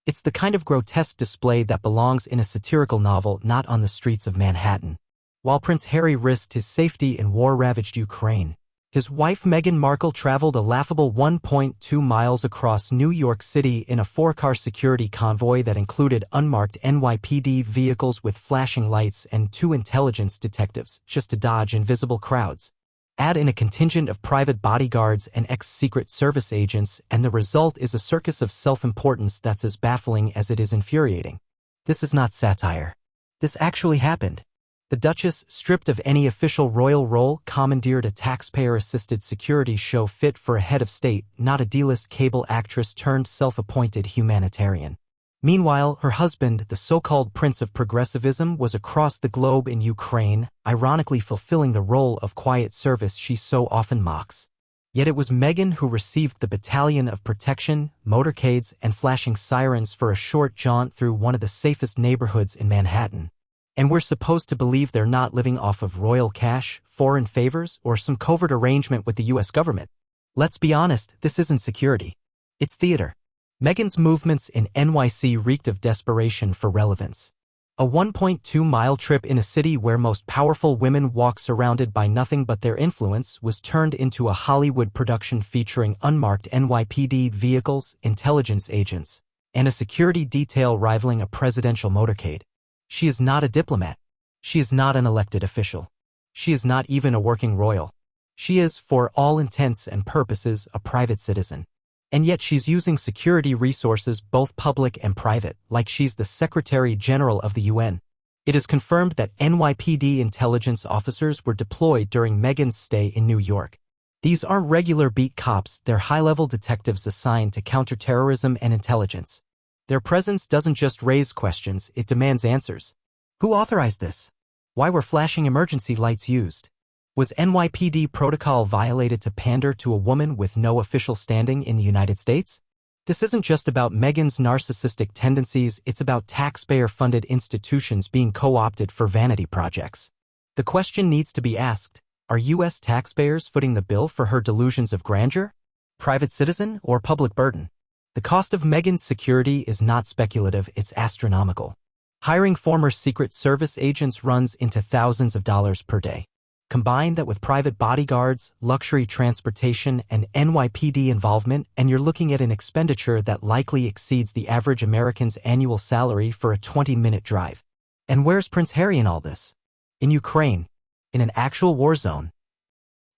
It's the kind of grotesque display that belongs in a satirical novel, not on the streets of Manhattan. While Prince Harry risked his safety in war-ravaged Ukraine, his wife Meghan Markle traveled a laughable 1.2 miles across New York City in a 4-car security convoy that included unmarked NYPD vehicles with flashing lights and 2 intelligence detectives just to dodge invisible crowds. Add in a contingent of private bodyguards and ex-Secret Service agents, and the result is a circus of self-importance that's as baffling as it is infuriating. This is not satire. This actually happened. The Duchess, stripped of any official royal role, commandeered a taxpayer-assisted security show fit for a head of state, not a D-list cable actress turned self-appointed humanitarian. Meanwhile, her husband, the so-called Prince of Progressivism, was across the globe in Ukraine, ironically fulfilling the role of quiet service she so often mocks. Yet it was Meghan who received the battalion of protection, motorcades, and flashing sirens for a short jaunt through one of the safest neighborhoods in Manhattan. And we're supposed to believe they're not living off of royal cash, foreign favors, or some covert arrangement with the U.S. government. Let's be honest, this isn't security. It's theater. Meghan's movements in NYC reeked of desperation for relevance. A 1.2-mile trip in a city where most powerful women walk surrounded by nothing but their influence was turned into a Hollywood production featuring unmarked NYPD vehicles, intelligence agents, and a security detail rivaling a presidential motorcade. She is not a diplomat. She is not an elected official. She is not even a working royal. She is, for all intents and purposes, a private citizen. And yet she's using security resources, both public and private, like she's the Secretary General of the UN. It is confirmed that NYPD intelligence officers were deployed during Meghan's stay in New York. These aren't regular beat cops, they're high-level detectives assigned to counterterrorism and intelligence. Their presence doesn't just raise questions, it demands answers. Who authorized this? Why were flashing emergency lights used? Was NYPD protocol violated to pander to a woman with no official standing in the United States? This isn't just about Meghan's narcissistic tendencies, it's about taxpayer-funded institutions being co-opted for vanity projects. The question needs to be asked, are U.S. taxpayers footing the bill for her delusions of grandeur? Private citizen or public burden? The cost of Meghan's security is not speculative, it's astronomical. Hiring former Secret Service agents runs into thousands of dollars per day. Combine that with private bodyguards, luxury transportation, and NYPD involvement, and you're looking at an expenditure that likely exceeds the average American's annual salary for a 20-minute drive. And where's Prince Harry in all this? In Ukraine, in an actual war zone,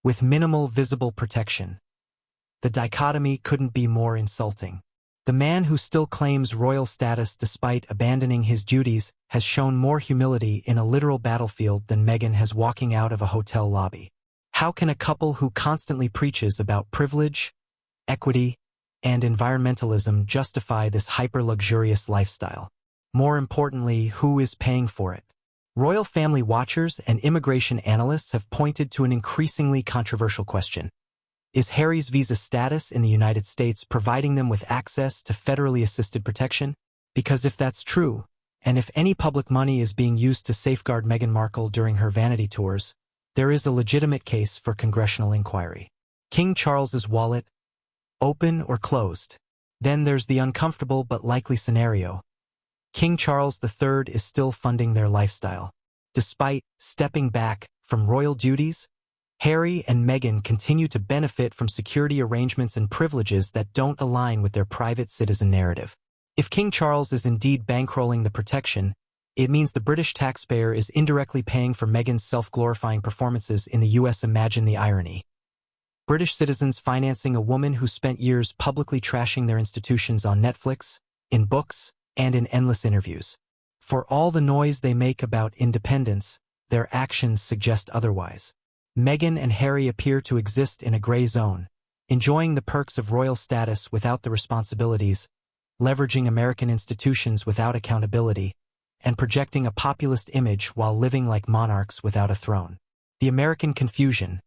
with minimal visible protection. The dichotomy couldn't be more insulting. The man who still claims royal status despite abandoning his duties has shown more humility in a literal battlefield than Meghan has walking out of a hotel lobby. How can a couple who constantly preaches about privilege, equity, and environmentalism justify this hyper-luxurious lifestyle? More importantly, who is paying for it? Royal family watchers and immigration analysts have pointed to an increasingly controversial question. Is Harry's visa status in the United States providing them with access to federally assisted protection? Because if that's true, and if any public money is being used to safeguard Meghan Markle during her vanity tours, there is a legitimate case for congressional inquiry. King Charles's wallet, open or closed? Then there's the uncomfortable but likely scenario. King Charles III is still funding their lifestyle. Despite stepping back from royal duties, Harry and Meghan continue to benefit from security arrangements and privileges that don't align with their private citizen narrative. If King Charles is indeed bankrolling the protection, it means the British taxpayer is indirectly paying for Meghan's self-glorifying performances in the U.S. Imagine the irony. British citizens financing a woman who spent years publicly trashing their institutions on Netflix, in books, and in endless interviews. For all the noise they make about independence, their actions suggest otherwise. Meghan and Harry appear to exist in a gray zone, enjoying the perks of royal status without the responsibilities, leveraging American institutions without accountability, and projecting a populist image while living like monarchs without a throne. The American confusion.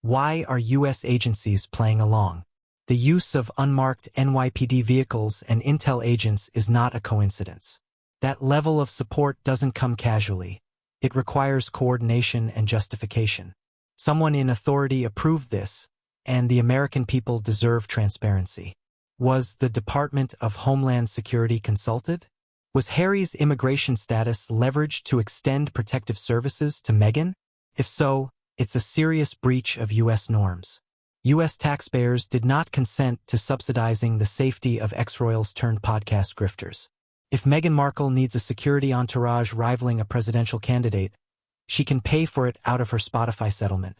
Why are U.S. agencies playing along? The use of unmarked NYPD vehicles and intel agents is not a coincidence. That level of support doesn't come casually. It requires coordination and justification. Someone in authority approved this, and the American people deserve transparency. Was the Department of Homeland Security consulted? Was Harry's immigration status leveraged to extend protective services to Meghan? If so, it's a serious breach of U.S. norms. U.S. taxpayers did not consent to subsidizing the safety of ex-royals turned podcast grifters. If Meghan Markle needs a security entourage rivaling a presidential candidate, she can pay for it out of her Spotify settlement,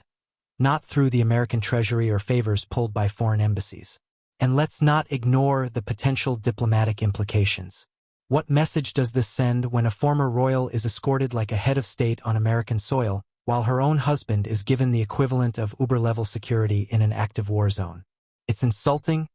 not through the American Treasury or favors pulled by foreign embassies. And let's not ignore the potential diplomatic implications. What message does this send when a former royal is escorted like a head of state on American soil, while her own husband is given the equivalent of Uber-level security in an active war zone? It's insulting,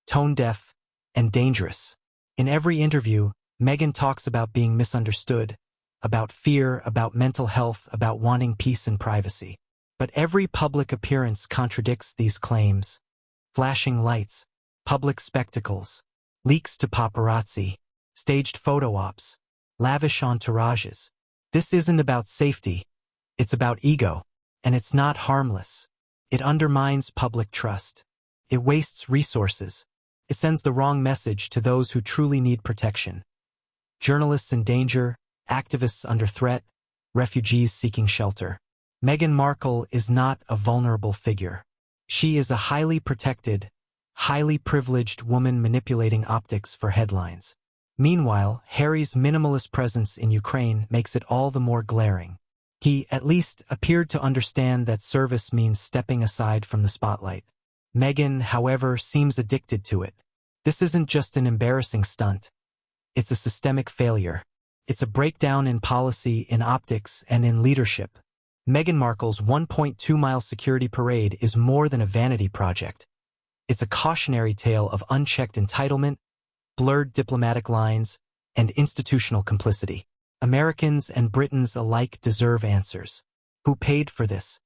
tone-deaf, and dangerous. In every interview, Meghan talks about being misunderstood, about fear, about mental health, about wanting peace and privacy. But every public appearance contradicts these claims. Flashing lights, public spectacles, leaks to paparazzi, staged photo ops, lavish entourages. This isn't about safety, it's about ego, and it's not harmless. It undermines public trust. It wastes resources. It sends the wrong message to those who truly need protection. Journalists in danger, activists under threat, refugees seeking shelter. Meghan Markle is not a vulnerable figure. She is a highly protected, highly privileged woman manipulating optics for headlines. Meanwhile, Harry's minimalist presence in Ukraine makes it all the more glaring. He, at least, appeared to understand that service means stepping aside from the spotlight. Meghan, however, seems addicted to it. This isn't just an embarrassing stunt. It's a systemic failure. It's a breakdown in policy, in optics, and in leadership. Meghan Markle's 1.2-mile security parade is more than a vanity project. It's a cautionary tale of unchecked entitlement, blurred diplomatic lines, and institutional complicity. Americans and Britons alike deserve answers. Who paid for this?